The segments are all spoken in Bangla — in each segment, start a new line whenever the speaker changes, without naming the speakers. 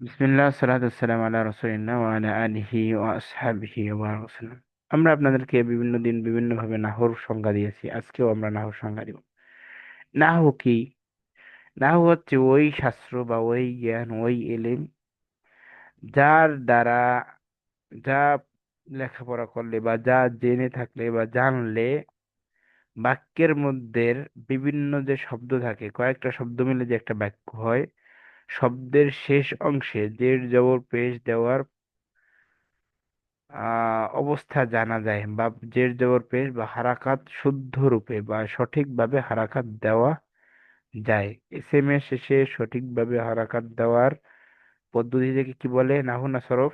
বিসমিল্লাহ সালাতু ওয়াসসালামু আলা রাসূলিল্লাহ ওয়া আলা আলিহি ওয়া আসহাবিহি ওয়া বারাক ওয়াসাল্লাম। আমরা আপনাদেরকে বিভিন্ন দিন বিভিন্নভাবে নাহর সংজ্ঞা দিয়েছি। আজকেও আমরা নাহর সংজ্ঞা দিব। নাহু কি? নাহু হচ্ছে ওই শাস্ত্র বা ওই জ্ঞান, ওই এলেম যার দ্বারা, যা লেখাপড়া করলে বা যা জেনে থাকলে বা জানলে বাক্যের মধ্যে বিভিন্ন যে শব্দ থাকে, কয়েকটা শব্দ মিলে যে একটা বাক্য হয়, শব্দের শেষ অংশে জের জবর পেশ দেওয়ার অবস্থা জানা যায়, বা জের জবর পেশ বা হারাকাত শুদ্ধ রূপে বা সঠিকভাবে হারাকাত দেওয়া যায়। এসএম এর শেষে সঠিকভাবে হারাকাত দেওয়ার পদ্ধতিটাকে কি বলে? নাহু না সরফ?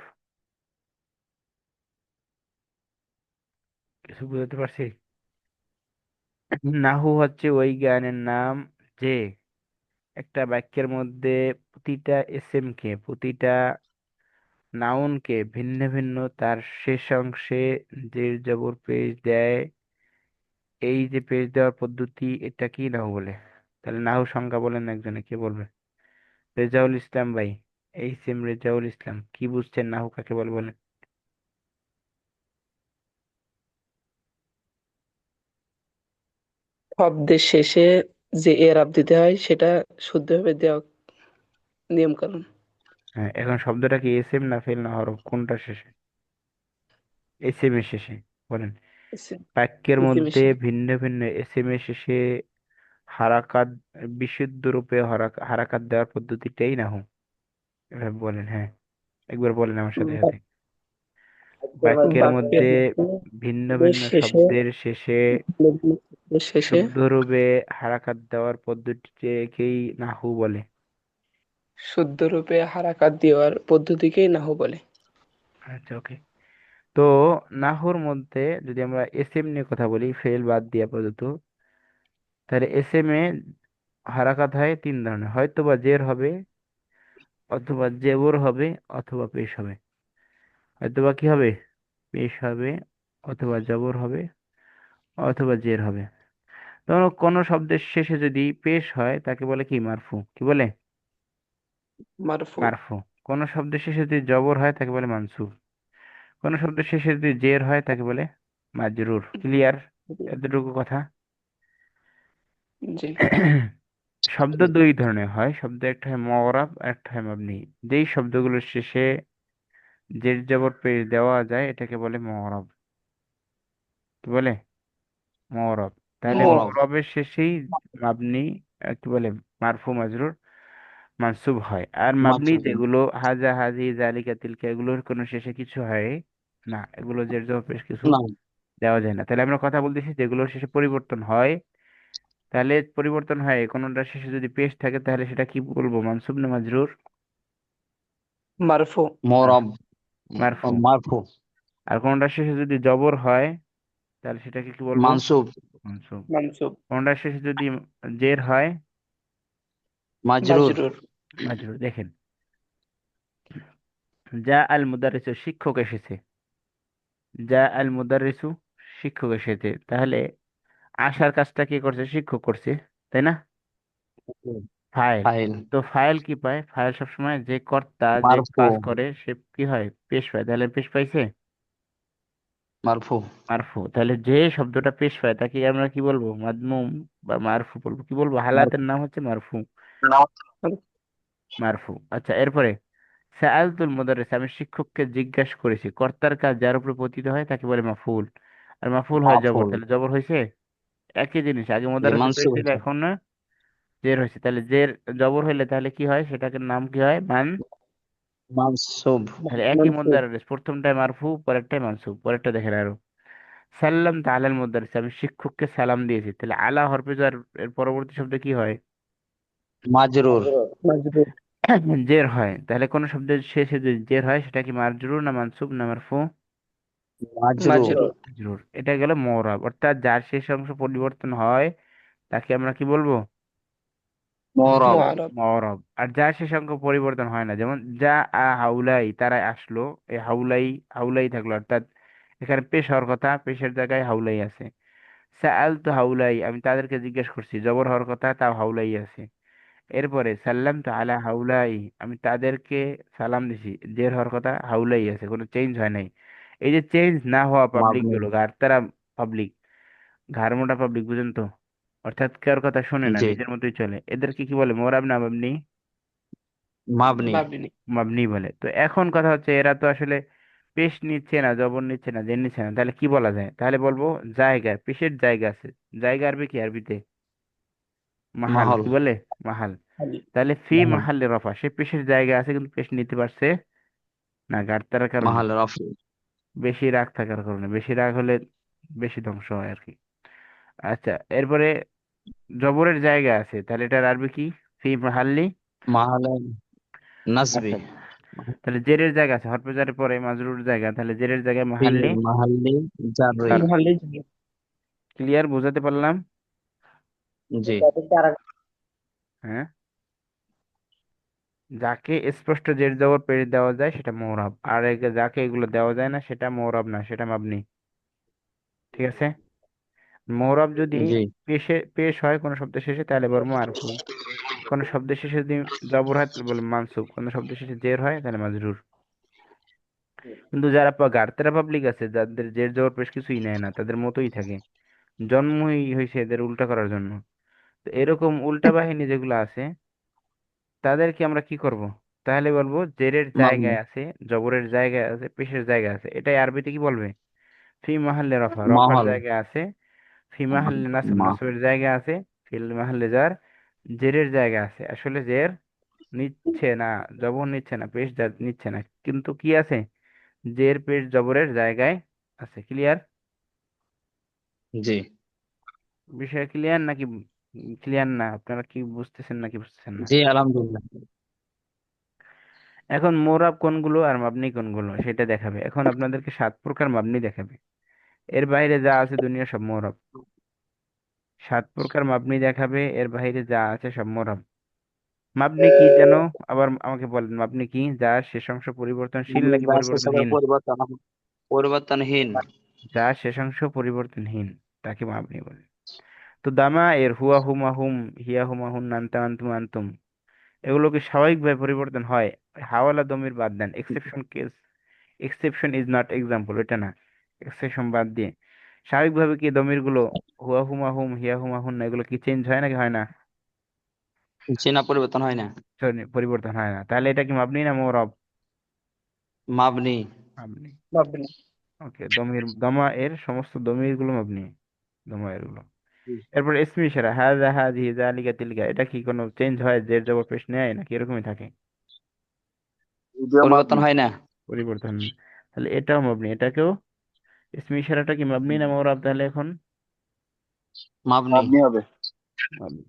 কিছু বুঝতে পারছি? নাহু হচ্ছে ওই জ্ঞানের নাম যে একটা বাক্যের মধ্যে প্রতিটা এসএম কে, প্রতিটা নাউনকে ভিন্ন ভিন্ন তার শেষ অংশে জের জবর পেশ দেয়। এই যে পেজ দেওয়ার পদ্ধতি, এটা কি নাহু বলে? তাহলে নাহু সংজ্ঞা বলেন, একজনে কে বলবে? রেজাউল ইসলাম ভাই, এই সেম রেজাউল ইসলাম, কি বুঝছেন নাহু কাকে বলে বলেন?
শব্দের শেষে যে এরাব দিতে হয় সেটা শুদ্ধভাবে দেওয়া নিয়ম কানুন।
হ্যাঁ, এখন শব্দটা কি এস এম না ফেল না হরফ, কোনটা শেষে? এস এম এর শেষে বলেন। বাক্যের মধ্যে
ইসিমেশি
ভিন্ন ভিন্ন এস এম এর শেষে হারাকাত, বিশুদ্ধ রূপে হারাকাত দেওয়ার পদ্ধতিটাই নাহু। এভাবে বলেন, হ্যাঁ, একবার বলেন আমার সাথে সাথে। বাক্যের
বাক্যের
মধ্যে
মধ্যে
ভিন্ন
শব্দের
ভিন্ন
শেষে
শব্দের শেষে
শব্দের শেষে
শুদ্ধরূপে হারাকাত দেওয়ার পদ্ধতিকেই নাহু বলে।
শুদ্ধরূপে হারাকাত দেওয়ার পদ্ধতিকেই নাহু বলে।
আচ্ছা, ওকে। তো নাহুর মধ্যে যদি আমরা এস এম নিয়ে কথা বলি, ফেল বাদ দিয়ে আপাতত, তাহলে এস এম এ হারাকাত হয় তিন ধরনের: হয়তো বা জের হবে, অথবা জেবর হবে, অথবা পেশ হবে। হয়তো বা কি হবে? পেশ হবে, অথবা জবর হবে, অথবা জের হবে। তো কোনো শব্দের শেষে যদি পেশ হয় তাকে বলে কি? মারফু। কি বলে?
মারফু।
মারফু। কোন শব্দের শেষে যদি জবর হয় তাকে বলে মানসুব। কোন শব্দের শেষে যদি জের হয় তাকে বলে মাজরুর। ক্লিয়ার? এতটুকু কথা।
জি।
শব্দ দুই ধরনের হয় শব্দ, একটা হয় মুঅরাব, একটা হয় মাবনি। যেই শব্দগুলোর শেষে জের জবর পেশ দেওয়া যায় এটাকে বলে মুঅরাব। কি বলে? মুঅরাব। তাহলে
মরব।
মুঅরাবের শেষেই মাবনি, কি বলে, মারফু মাজরুর মানসুব হয়। আর মাবনি যেগুলো হাজা হাজি জালিকা তিলকা, এগুলোর কোনো শেষে কিছু হয় না, এগুলো জের জবর পেশ কিছু
না,
দেওয়া যায় না। তাহলে আমরা কথা বলতেছি যেগুলোর শেষে পরিবর্তন হয়। তাহলে পরিবর্তন হয়, কোনটার শেষে যদি পেশ থাকে তাহলে সেটা কি বলবো? মানসুব না মাজরুর?
মারফু।
মারফু।
মরব।
মারফু।
মারফু।
আর কোনটার শেষে যদি জবর হয় তাহলে সেটাকে কি বলবো?
মানসুব।
মানসুব।
মানসুব।
কোনটার শেষে যদি জের হয়?
মাজরুর।
মাজরুর।
মাজরুর। দেখেন, যা আল মুদারিসু, শিক্ষক এসেছে। যা আল মুদারিসু, শিক্ষক এসেছে, তাহলে আসার কাজটা কে করছে? শিক্ষক করছে, তাই না? ফাইল।
ফাইল।
তো ফাইল কি পায়? ফাইল সবসময় যে কর্তা, যে
মারফু।
কাজ করে সে কি হয়? পেশ পায়। তাহলে পেশ পাইছে
মারফু।
মারফু। তাহলে যে শব্দটা পেশ পায় তাকে আমরা কি বলবো? মাদমুম বা মারফু বলবো। কি বলবো? হালাতের নাম হচ্ছে মারফু। মারফু। আচ্ছা, এরপরে সাআলতুল মুদাররিস, আমি শিক্ষককে জিজ্ঞাসা করেছি। কর্তার কাজ যার উপরে পতিত হয় তাকে বলে মাফুল। আর মাফুল হয় জবর,
মাফুল।
তাহলে জবর হয়েছে একই জিনিস। আগে
জি,
মুদাররিস পেশ
মানসুব
ছিল,
হয়েছে।
এখন না জের হয়েছে। তাহলে জের জবর হইলে তাহলে কি হয়? সেটাকে নাম কি হয়? মান।
মানসুব।
তাহলে একই
মানসুব।
মুদাররিস, প্রথমটায় মারফু, পরেরটায় মানসুব। পরেরটা দেখেন আরো, সাল্লাম তাআলাল মুদাররিস, আমি শিক্ষককে সালাম দিয়েছি। তাহলে আলা হরফে জার, এর পরবর্তী শব্দ কি হয়?
মাজরুর।
মাজরুর।
জের হয়। তাহলে কোন শব্দের শেষে যদি জের হয় সেটা কি মারজুর না মানসুব না মারফু?
মাজরুর।
মাজরুর।
মাজরুর। এটা গেল মুরাব, অর্থাৎ যার শেষ অংশ পরিবর্তন হয় তাকে আমরা কি বলবো?
মরব।
মুআরাব।
মুরাব। আর যার শেষ অংশ পরিবর্তন হয় না, যেমন যা আ হাউলাই, তারা আসলো, এই হাউলাই, হাউলাই থাকলো, অর্থাৎ এখানে পেশ হওয়ার কথা, পেশের জায়গায় হাউলাই আছে। সাআল তো হাউলাই, আমি তাদেরকে জিজ্ঞেস করছি, জবর হওয়ার কথা, তাও হাউলাই আছে। এরপরে সাল্লাম তো আলা হাউলাই, আমি তাদেরকে সালাম দিছি। জের হওয়ার কথা হাউলাই আছে, কোনো চেঞ্জ হয় নাই। এই যে চেঞ্জ না হওয়া পাবলিক
মাবনি।
গুলো, ঘাড় তারা পাবলিক, ঘাড় মোটা পাবলিক, বুঝেন তো? অর্থাৎ কার কথা শোনে না,
জি।
নিজের মতোই চলে, এদেরকে কি বলে, মোরাব না মাবনি?
মাবনি।
মাবনি।
মাবনি বলে। তো এখন কথা হচ্ছে এরা তো আসলে পেশ নিচ্ছে না, জবর নিচ্ছে না, জের নিচ্ছে না, তাহলে কি বলা যায়? তাহলে বলবো জায়গা, পেশের জায়গা আছে। জায়গা আরবি কি? আরবিতে মাহাল।
মহল।
কি বলে? মাহাল।
খালি।
তাহলে ফি
মহল।
মাহাল্লে রফা, সে পেশের জায়গা আছে কিন্তু পেশ নিতে পারছে না, গাড় তারার কারণে,
মহলের অফ।
বেশি রাগ থাকার কারণে। বেশি রাগ হলে বেশি ধ্বংস হয় আর কি। আচ্ছা, এরপরে জবরের জায়গা আছে, তাহলে এটার আরবি কি? ফি মাহাল্লি
মহলের নাসবি।
নাসব। তাহলে জেরের জায়গা আছে, হরফে জারের পরে মাজরুর জায়গা, তাহলে জেরের জায়গায়
ফি
মাহাল্লি
মাহাল্লি জাররি।
জার।
মহল্লে।
ক্লিয়ার? বোঝাতে পারলাম?
জি।
হ্যাঁ। যাকে স্পষ্ট জের জবর পেশ দেওয়া যায় সেটা মুরাব, আর যাকে এগুলো দেওয়া যায় না সেটা মুরাব না, সেটা মাবনি। ঠিক আছে? মুরাব যদি
জি।
পেশ হয় কোনো শব্দ শেষে তাহলে বলবো মারফু, কোনো শব্দ শেষে যদি জবর হয় তাহলে বলবো মানসুব, কোনো শব্দ শেষে জের হয় তাহলে মাজরুর। কিন্তু যারা গারতেরা পাবলিক আছে, যাদের জের জবর পেশ কিছুই নেয় না, তাদের মতোই থাকে, জন্মই হয়েছে এদের উল্টা করার জন্য। তো এরকম উল্টা বাহিনী যেগুলো আছে তাদেরকে আমরা কি করব? তাহলে বলবো জেরের
মাবনি।
জায়গায় আছে, জবরের জায়গায় আছে, পেশের জায়গায় আছে, এটাই আরবিতে কি বলবে? ফি মাহাল্লে রফা, রফার
মহল।
জায়গায় আছে। ফি মাহাল্লে নাসব,
মা।
নাসবের জায়গায় আছে। ফিল মাহাল্লে জার, জেরের জায়গায় আছে। আসলে জের নিচ্ছে না, জবর নিচ্ছে না, পেশ নিচ্ছে না, কিন্তু কি আছে? জের পেশ জবরের জায়গায় আছে। ক্লিয়ার?
জি।
বিষয় ক্লিয়ার নাকি? ক্লিয়ার না? আপনারা কি বুঝতেছেন নাকি বুঝতেছেন না?
জি আলহামদুলিল্লাহ।
এখন মোরাব কোনগুলো আর মাবনি কোনগুলো সেটা দেখাবে। এখন আপনাদেরকে 7 প্রকার মাবনি দেখাবে, এর বাইরে যা আছে দুনিয়া সব মোরাব। 7 প্রকার মাবনি দেখাবে, এর বাইরে যা আছে সব মোরাব। মাবনি কি যেন? আবার আমাকে বলেন, মাবনি কি? যার শেষাংশ পরিবর্তনশীল নাকি
যা শেষ হবে
পরিবর্তনহীন?
পরিবর্তনহীন।
যার শেষাংশ পরিবর্তনহীন তাকে মাবনি বলে। তো দামা এর হুয়া হুমা হুম, হিয়া হুমা হুন, নান্তা আন্তুম আন্তুম, এগুলো কি স্বাভাবিকভাবে পরিবর্তন হয়? হাওয়ালা দমির বাদ দেন, exception case, exception is not example, এটা না, এক্সেপশন বাদ দিয়ে স্বাভাবিকভাবে কি দমির গুলো হুয়া হুমা হুম, হিয়া হুমা হুন, এগুলো কি চেঞ্জ হয় নাকি হয় না?
চিহ্ন পরিবর্তন হয় না।
Sorry, পরিবর্তন হয় না, তাহলে এটা কি মাবনি না মুরাব?
মাবনি।
মাবনি।
মাবনি।
ওকে, দমির দমা এর সমস্ত দমির গুলো মাবনি, দমা এর গুলো। এরপর ইসমি ইশারা, হাযা হাযিহি যালিকা তিলকা, এটা কি কোনো চেঞ্জ হয়? জের জবর পেশ নেয় নাকি এরকমই থাকে?
যদিও পরিবর্তন মাবনি হয় না।
পরিবর্তন। তাহলে এটাও মাবনি, এটাকেও। ইসমি ইশারাটা কি মাবনি না মুরাব তাহলে এখন?
মাবনি। মাবনি হবে।
মাবনি।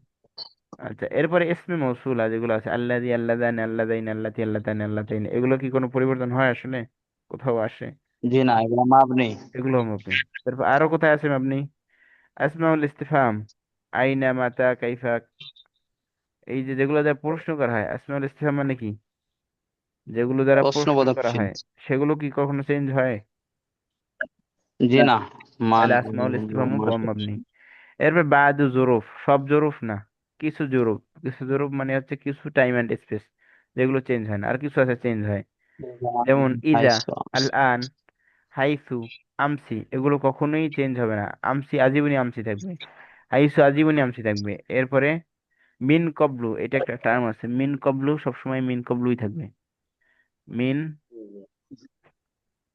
আচ্ছা, এরপরে ইসমে মৌসুলা যেগুলো আছে, আল্লাযী, আল্লাযানি, আল্লাযাইনি, আল্লাতী, আল্লাতানি, আল্লাতাইনি, এগুলো কি কোনো পরিবর্তন হয় আসলে? কোথাও আসে?
জি না, এগুলো মাবনি।
এগুলো মাবনি। তারপর আরো কোথায় আছে মাবনি? আসমাউল ইস্তিফহাম, আইনা, মাতা, কাইফা, এই যে যেগুলো দ্বারা প্রশ্ন করা হয়, আসমাউল ইস্তিফহাম মানে কি? যেগুলো দ্বারা প্রশ্ন
প্রশ্নবোধক
করা
চিহ্ন।
হয় সেগুলো কি কখনো চেঞ্জ হয়?
জি না। মান।
তাহলে আসমাউল ইস্তিফহামও মাবনি। এরপর বাদু জরুফ, সব জরুফ না, কিছু জরুফ। কিছু জরুফ মানে হচ্ছে কিছু টাইম এন্ড স্পেস, যেগুলো চেঞ্জ হয় না, আর কিছু আছে চেঞ্জ হয়। যেমন ইজা,
হাইসো।
আল আন, হাইসু, আমসি, এগুলো কখনোই চেঞ্জ হবে না। আমসি আজীবনই আমসি থাকবে, হাইসু আজীবনই আমসি থাকবে। এরপরে মিন কবলু, এটা একটা টার্ম আছে, মিন কবলু, সবসময় মিন কবলুই থাকবে। মিন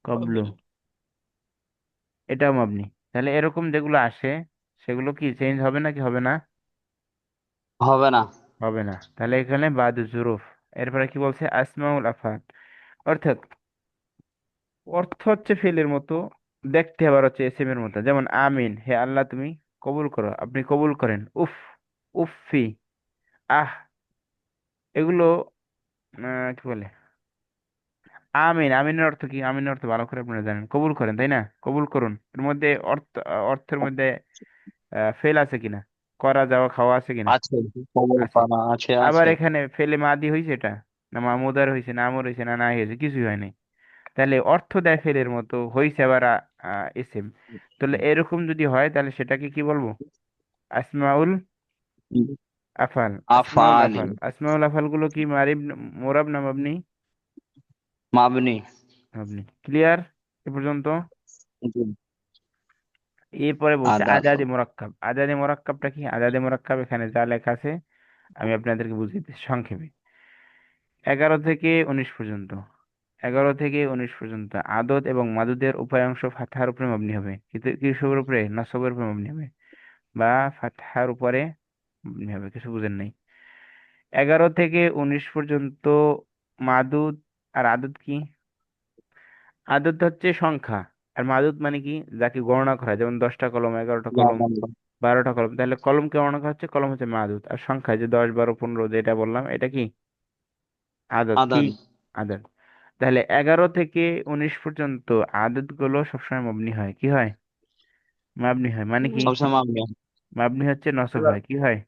কবলু, এটাও মাবনি। তাহলে এরকম যেগুলো আসে সেগুলো কি চেঞ্জ হবে নাকি হবে না?
হবে না।
হবে না। তাহলে এখানে বাদু জুরুফ। এরপরে কি বলছে? আসমাউল আফাল, অর্থাৎ অর্থ হচ্ছে ফেলের মতো, দেখতে আবার হচ্ছে এসএম এর মতো। যেমন আমিন, হে আল্লাহ তুমি কবুল করো, আপনি কবুল করেন। উফ, উফি, আহ, এগুলো কি বলে? আমিন, আমিনের অর্থ কি? আমিনের অর্থ ভালো করে আপনারা জানেন, কবুল করেন, তাই না? কবুল করুন, এর মধ্যে অর্থের মধ্যে ফেল আছে কিনা, করা যাওয়া খাওয়া আছে কিনা?
আছে। কবর
আছে।
পানা আছে
আবার
আছে।
এখানে ফেলে মাদি হয়েছে, এটা না মামুদার হয়েছে, না আমর হয়েছে, না না হয়েছে, কিছুই হয়নি। তাহলে অর্থ দেয় ফেলের মতো, হয়েছে আবার এসএম। তাহলে এরকম যদি হয় তাহলে সেটাকে কি বলবো? আসমাউল আফাল, আসমাউল
আফআলি
আফাল, আসমাউল আফাল গুলো কি মোরাব না মাবনি?
মাবনি।
মাবনি। ক্লিয়ার এ পর্যন্ত?
জি।
এরপরে বলছে
আদা
আদাদি মোরাক্কাব। আদাদি মোরাক্কাবটা কি? আদাদি মোরাক্কাব এখানে যা লেখা আছে আমি আপনাদেরকে বুঝিয়ে দিচ্ছি সংক্ষেপে। 11 থেকে 19 পর্যন্ত, 11 থেকে 19 পর্যন্ত আদদ এবং মাদুদের উভয় অংশ ফাতহার উপরে মবনি হবে, কিন্তু কিসের উপরে? নসবের উপরে মবনি হবে, বা ফাতহার উপরে মবনি হবে। কিছু বুঝেন নাই? 11 থেকে 19 পর্যন্ত মাদুদ। আর আদদ কি? আদত হচ্ছে সংখ্যা, আর মাদুদ মানে কি? যাকে গণনা করা হয়, যেমন 10টা কলম, 11টা কলম, 12টা কলম, তাহলে কলমকে গণনা করা হচ্ছে, কলম হচ্ছে মাদুদ। আর সংখ্যা যে 10, 12, 15 যেটা বললাম এটা কি? আদত কি?
আদাদ
আদত। তাহলে 11 থেকে 19 পর্যন্ত আদত গুলো সবসময় মবনি হয়। কি হয়? মাবনি হয়। মানে কি?
সবসময় মাবনি।
মাবনি হচ্ছে নসব হয়। কি হয়?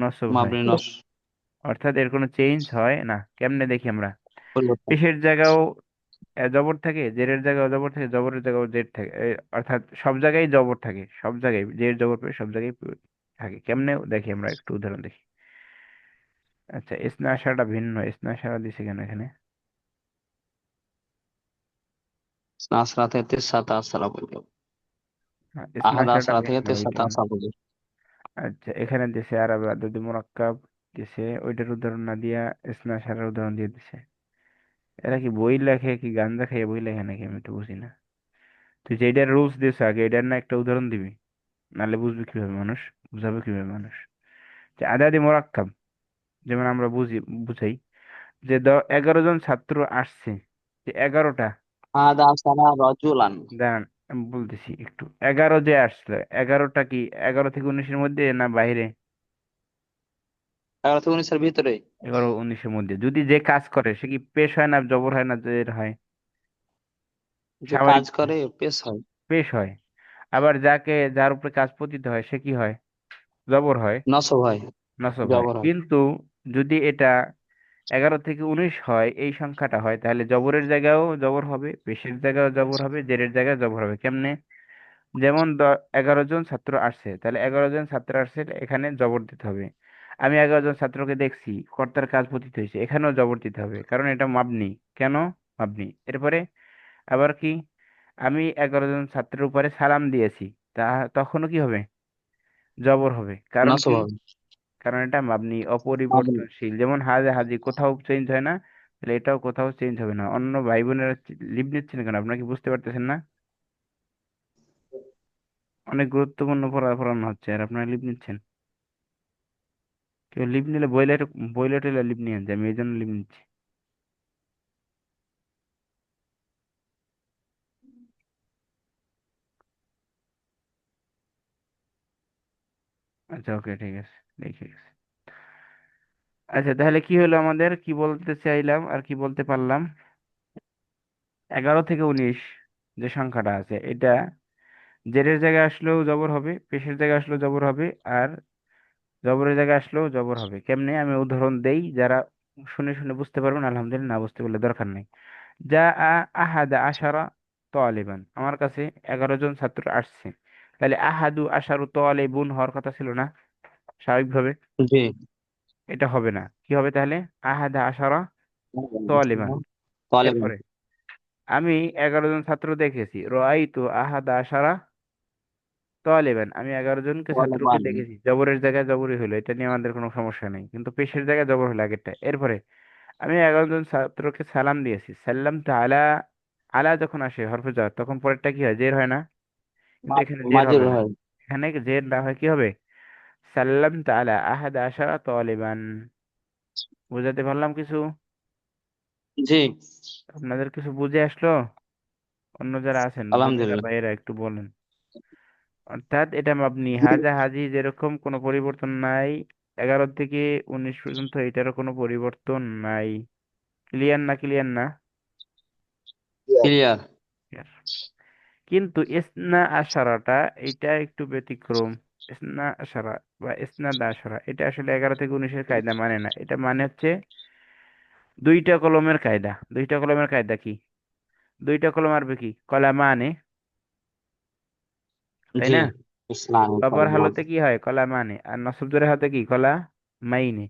নসব হয়।
মাবনি নস
অর্থাৎ এর কোনো চেঞ্জ হয় না। কেমনে দেখি আমরা?
পরিবর্তন।
পেশের জায়গাও জবর থাকে, জেরের জায়গাও জবর থাকে, জবরের জায়গাও জের থাকে, অর্থাৎ সব জায়গায় জবর থাকে, সব জায়গায় জের জবর পেশ সব জায়গায় থাকে। কেমনে দেখি আমরা? একটু উদাহরণ দেখি। আচ্ছা, ইসনা আশারাটা ভিন্ন। ইসনা আশারা দিছে কেন এখানে?
আসরা থেকে তিসাতা আসরা পর্যন্ত।
হ্যাঁ, ইসনা
আহাদ
আশারাটা
আসরা থেকে
ভিন্ন
তিসাতা
ওইটা।
আসরা পর্যন্ত।
আচ্ছা, এখানে দিছে আরব আদদি মুরাক্কাব দিছে, ওইটার উদাহরণ না দিয়া ইসনা আশারার উদাহরণ দিয়ে দিছে। এরা কি বই লেখে, কি গাঞ্জা খাইয়ে বই লেখে নাকি? আমি তো বুঝি না। তুই যেটার রুলস দিছ আগে এটার না একটা উদাহরণ দিবি, নাহলে বুঝবে কিভাবে মানুষ? বুঝাবে কিভাবে মানুষ? যে আদাদি মোরাক্কাব, যেমন আমরা বুঝাই যে 11 জন ছাত্র আসছে, যে 11টা।
আহাদ আসরা রজুলান।
দাঁড়ান, আমি বলতেছি একটু। 11 যে আসলো, 11টা কি 11 থেকে 19-এর মধ্যে না বাইরে?
11 থেকে 19-এর ভিতরে।
11 19-এর মধ্যে। যদি যে কাজ করে সে কি পেশ হয় না জবর হয় না জের হয়?
যে কাজ
স্বাভাবিক
করে পেশ হয়।
পেশ হয়। আবার যার উপরে কাজ পতিত হয় সে কি হয়? জবর হয়,
নসব হয়।
নসব হয়।
জবর হয়।
কিন্তু যদি এটা 11 থেকে 19 হয়, এই সংখ্যাটা হয়, তাহলে জবরের জায়গায়ও জবর হবে, পেশের জায়গায়ও জবর হবে, জেরের জায়গায় জবর হবে। কেমনে? যেমন 11 জন ছাত্র আসছে, তাহলে 11 জন ছাত্র আসছে, এখানে জবর দিতে হবে। আমি 11 জন ছাত্রকে দেখছি, কর্তার কাজ পতিত হয়েছে, এখানেও জবর দিতে হবে, কারণ এটা মাবনি। কেন মাবনি? এরপরে আবার কি? আমি 11 জন ছাত্রের উপরে সালাম দিয়েছি, তা তখনও কি হবে? জবর হবে। কারণ
নসব
কি?
হবে।
কারণ এটা মাবনি,
মাবনি।
অপরিবর্তনশীল। যেমন হাজে হাজি কোথাও চেঞ্জ হয় না, তাহলে এটাও কোথাও চেঞ্জ হবে না। অন্য ভাই বোনেরা লিভ নিচ্ছেন কেন? আপনারা কি বুঝতে পারতেছেন না? অনেক গুরুত্বপূর্ণ পড়ানো হচ্ছে আর আপনারা লিভ নিচ্ছেন। কেউ লিভ নিলে বইলে টইলে লিভ নিয়ে যে, আমি এই জন্য লিভ নিচ্ছি। আচ্ছা, ওকে, ঠিক আছে, দেখে গেছে। আচ্ছা, তাহলে কি হলো আমাদের? কি বলতে চাইলাম আর কি বলতে পারলাম? 11 থেকে 19 যে সংখ্যাটা আছে, এটা জেরের জায়গায় আসলেও জবর হবে, পেশের জায়গায় আসলেও জবর হবে, আর জবরের জায়গায় আসলেও জবর হবে। কেমনে? আমি উদাহরণ দেই, যারা শুনে শুনে বুঝতে পারবেন আলহামদুলিল্লাহ, না বুঝতে পারলে দরকার নেই। যা আহাদা আশারা তালিবান, আমার কাছে 11 জন ছাত্র আসছে। তাহলে আহাদু আশারু তালিবুন হওয়ার কথা ছিল না স্বাভাবিকভাবে?
জি।
এটা হবে না। কি হবে তাহলে? আহাদা আশারা তালিবান।
তালেবান।
এরপরে আমি 11 জন ছাত্র দেখেছি, রাআইতু আহাদা আশারা তালিবান, আমি 11 জনকে ছাত্রকে
তালেবান।
দেখেছি। জবরের জায়গায় জবরই হলো, এটা নিয়ে আমাদের কোনো সমস্যা নেই, কিন্তু পেশের জায়গায় জবর হলো আগেরটা। এরপরে আমি 11 জন ছাত্রকে সালাম দিয়েছি, সাল্লাম তা আলা। আলা যখন আসে হরফে jar, তখন পরেরটা কি হয়? জের হয় না? কিন্তু এখানে জের
মাজুর
হবে না।
হয়।
এখানে জের না হয় কি হবে? সাল্লাম তা আলা আহাদ আশারা তালিবান। বুঝাতে পারলাম কিছু?
জি।
আপনাদের কিছু বুঝে আসলো? অন্য যারা আছেন বোনেরা
আলহামদুলিল্লাহ।
ভাইয়েরা একটু বলেন। অর্থাৎ এটা মাবনি, হাজা হাজি যেরকম কোনো পরিবর্তন নাই, 11 থেকে 19 পর্যন্ত এটারও কোনো পরিবর্তন নাই। ক্লিয়ার না? ক্লিয়ার না?
ক্লিয়ার।
Clear. কিন্তু ইসনা আশারাটা, এটা একটু ব্যতিক্রম। ইসনা আশারা বা ইসনাদ আশারা, এটা আসলে 11 থেকে 19-এর কায়দা মানে না। এটা মানে হচ্ছে দুইটা কলমের কায়দা। দুইটা কলমের কায়দা কি? দুইটা কলম আরবি কি? কলামানে, তাই
জি।
না?
ইসলামী
রফার
কলম।
হালতে কি হয়? কলা মানে। আর নসব জের হালতে কি? কলা মাইনে।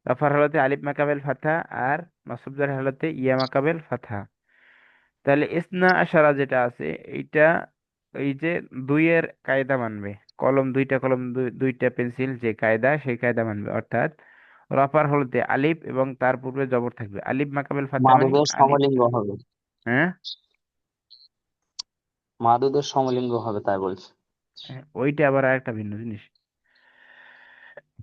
রফার হালতে আলিফ মাকাবেল ফাথা, আর নসব জের হালতে ইয়া মাকাবেল ফাথা। তাহলে ইসনা আশারা যেটা আছে, এইটা এই যে দুইয়ের কায়দা মানবে। কলম দুইটা, কলম দুইটা পেন্সিল, যে কায়দা সেই কায়দা মানবে। অর্থাৎ রফার হলতে আলিফ এবং তার পূর্বে জবর থাকবে। আলিফ মাকাবেল ফাতে মানে
মাদুদের
আলিফ।
সমলিঙ্গ হবে।
হ্যাঁ,
মাদুদের সমলিঙ্গ হবে তাই বলছি।
হ্যাঁ, ওইটা আবার আরেকটা ভিন্ন জিনিস।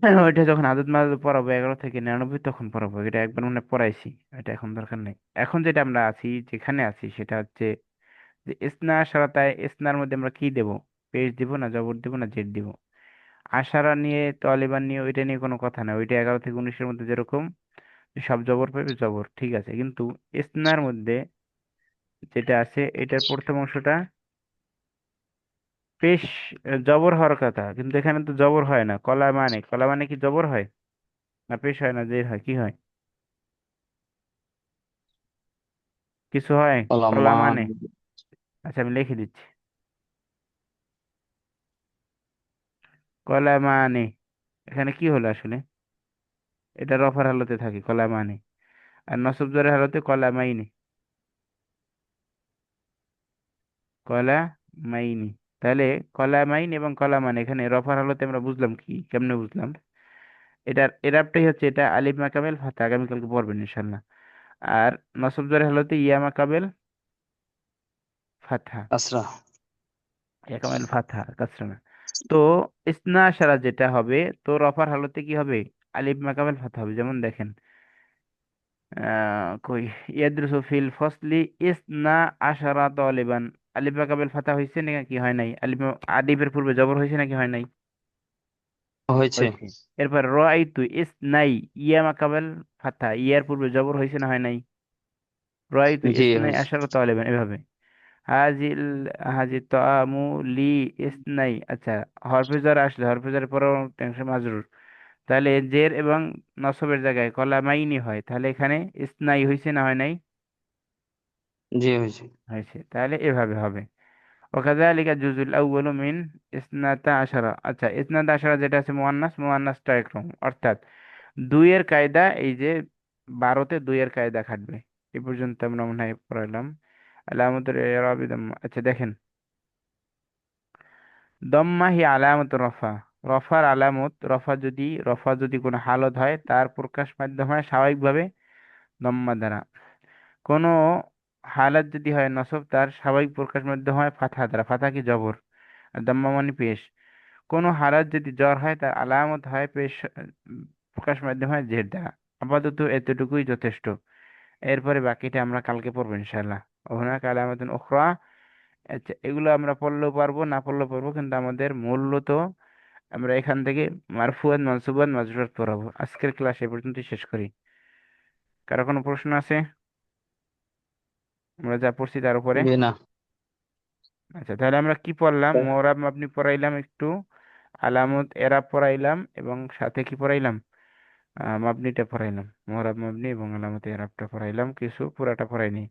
হ্যাঁ, ওইটা যখন আদত মাদত পড়াবো 11 থেকে 99 তখন পড়াবো। এটা একবার মনে হয় পড়াইছি। এটা এখন দরকার নেই। এখন যেটা আমরা আছি, যেখানে আছি, সেটা হচ্ছে যে ইসনা আশারাতায় ইসনার মধ্যে আমরা কি দেব? পেশ দিব না জবর দিব না জেড দিব? আশারা নিয়ে, তলিবান নিয়ে, ওইটা নিয়ে কোনো কথা না। ওইটা 11 থেকে 19-এর মধ্যে যেরকম সব জবর পাবে, জবর ঠিক আছে। কিন্তু ইসনার মধ্যে যেটা আছে, এটার প্রথম অংশটা পেশ, জবর হওয়ার কথা, কিন্তু এখানে তো জবর হয় না। কলা মানে, কলা মানে কি জবর হয়? না পেশ হয়, না জের হয়, কি হয়? কিছু হয়?
কলম
কলা
মান।
মানে। আচ্ছা, আমি লিখে দিচ্ছি। কলা মানে, এখানে কি হলো আসলে? এটা রফার হালতে থাকে কলা মানে। আর নসব জের হালতে কলা মাইনে। কলা মাইনি। তাহলে কলা মাইন এবং কলা মানে, এখানে রফার হালতে আমরা বুঝলাম কি, কেমনে বুঝলাম? এটার এরাবটাই হচ্ছে এটা আলিফ মাকাবেল ফাতা, আগামীকালকে পড়বেন ইনশাল্লাহ। আর নসব জের হালতে ইয়া মাকাবেল ফাথা।
আসরা।
ইয়া কামেল ফাথা, কাসরা না। তো ইসনা আশারা যেটা হবে, তো রফার হালতে কি হবে? আলিফ মাকাবেল ফাথা হবে। যেমন দেখেন, কই, ইয়াদরুসু ফিল ফসলি ইসনা আশারা তালিবান। আলিফ মাকাবেল ফাথা হয়েছে নাকি হয় নাই? আলিফের পূর্বে জবর হয়েছে নাকি হয় নাই?
হয়েছে।
হয়েছে। এরপর রাআইতু ইসনাই, ইয়া মাকাবেল ফাথা, ইয়ার পূর্বে জবর হয়েছে না হয় নাই? রাআইতু
জি
ইসনাই
হয়েছে।
আশারা তালিবান, এভাবে। হাজিল, হাজি তামু লি ইসনাই। আচ্ছা, হরফে jar আসলে হরফে jar পরের টেনশন মাজরুর। তাহলে জের এবং নসবের জায়গায় কলা মাইনি হয়, তাহলে এখানে ইসনাই হয়েছে না হয় নাই?
জি হয়েছে।
হয়েছে। তাহলে এভাবে হবে। ওকাযালিকা জুজুল আউয়ালু মিন ইসনাতা আশারা। আচ্ছা, ইসনাতা আশারা যেটা আছে মুয়ান্নাস, মুয়ান্নাসটা একরকম। অর্থাৎ দুইয়ের কায়দা, এই যে 12তে দুইয়ের কায়দা খাটবে। এ পর্যন্ত আমরা মনে হয় পড়াইলাম। আলামতুল ইরাবি দাম্মা। আচ্ছা দেখেন, দম্মা হি আলামত রফা। রফার আলামত, রফা যদি কোনো হালত হয়, তার প্রকাশ মাধ্যম হয় স্বাভাবিকভাবে দম্মা দ্বারা। কোনো হালাত যদি হয় নসব, তার স্বাভাবিক প্রকাশ মাধ্যম হয় ফাথা দ্বারা। ফাথা কি জবর, আর দম্মা মানে পেশ। কোনো হালাত যদি জ্বর হয়, তার আলামত হয় পেশ, প্রকাশ মাধ্যম হয় জের দ্বারা। আপাতত এতটুকুই যথেষ্ট। এরপরে বাকিটা আমরা কালকে পড়বো ইনশাআল্লাহ। হুনাকা আলামাতুন উখরা। আচ্ছা, এগুলো আমরা পড়লেও পারবো, না পড়লেও পারবো, কিন্তু আমাদের মূলত আমরা এখান থেকে মারফুয়াত, মানসুবাত, মাজরুরাত পড়াবো। আজকের ক্লাস এ পর্যন্তই শেষ করি। কারো কোনো প্রশ্ন আছে আমরা যা পড়ছি তার উপরে?
জি না।
আচ্ছা, তাহলে আমরা কি পড়লাম? মোরাব মাবনি পড়াইলাম একটু, আলামত এরাব পড়াইলাম, এবং সাথে কি পড়াইলাম? মাবনিটা পড়াইলাম। মোরাব মাবনি এবং আলামত এরাবটা পড়াইলাম কিছু, পুরাটা পড়াইনি।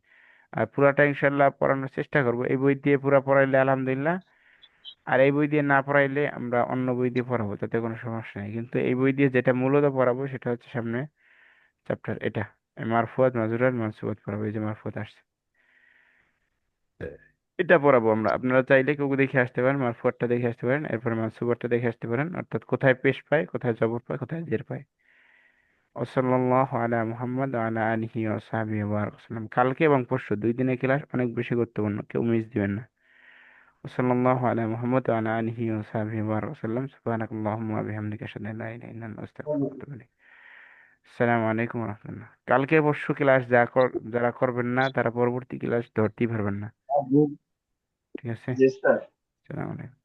আর পুরাটা ইনশাল্লাহ পড়ানোর চেষ্টা করব। এই বই দিয়ে পুরা পড়াইলে আলহামদুলিল্লাহ। আর এই বই দিয়ে না পড়াইলে আমরা অন্য বই দিয়ে পড়াবো, তাতে কোনো সমস্যা নেই। কিন্তু এই বই দিয়ে যেটা মূলত পড়াবো সেটা হচ্ছে সামনে চ্যাপ্টার এটা, মারফুয়াত, মাজরুরাত, মানসুবাত পড়াবো। এই যে মারফুয়াত আসছে, এটা পড়াবো আমরা। আপনারা চাইলে কেউ দেখে আসতে পারেন, মারফুয়াতটা দেখে আসতে পারেন, এরপর মানসুবাতটা দেখে আসতে পারেন। অর্থাৎ কোথায় পেশ পায়, কোথায় জবর পায়, কোথায় জের পায়। ওসল্লাল্লাহু আলা মুহাম্মদ ওয়া আলা আলিহি ওয়া সাহবিহি ওয়া বারাক ওয়াসাল্লাম। কালকে এবং পরশু 2 দিনের ক্লাস অনেক বেশি গুরুত্বপূর্ণ, কেউ মিস দিবেন না। ওসল্লাল্লাহু আলা মুহাম্মদ ওয়া আলা আলিহি ওয়া সাহবিহি ওয়া বারাক ওয়াসাল্লাম। সুবহানাকাল্লাহুম্মা ওয়া বিহামদিকা আশহাদু আল্লা ইলাহা ইল্লা আনতা আস্তাগফিরুকা ওয়া আতুবু ইলাইক। আসসালামু আলাইকুম ওয়া রাহমাতুল্লাহ। কালকে পরশু ক্লাস যারা করবেন না, তারা পরবর্তী ক্লাস ধরতেই পারবেন না। ঠিক আছে?
জি স্যার।
আসসালামু আলাইকুম।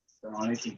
আসসালামু আলাইকুম।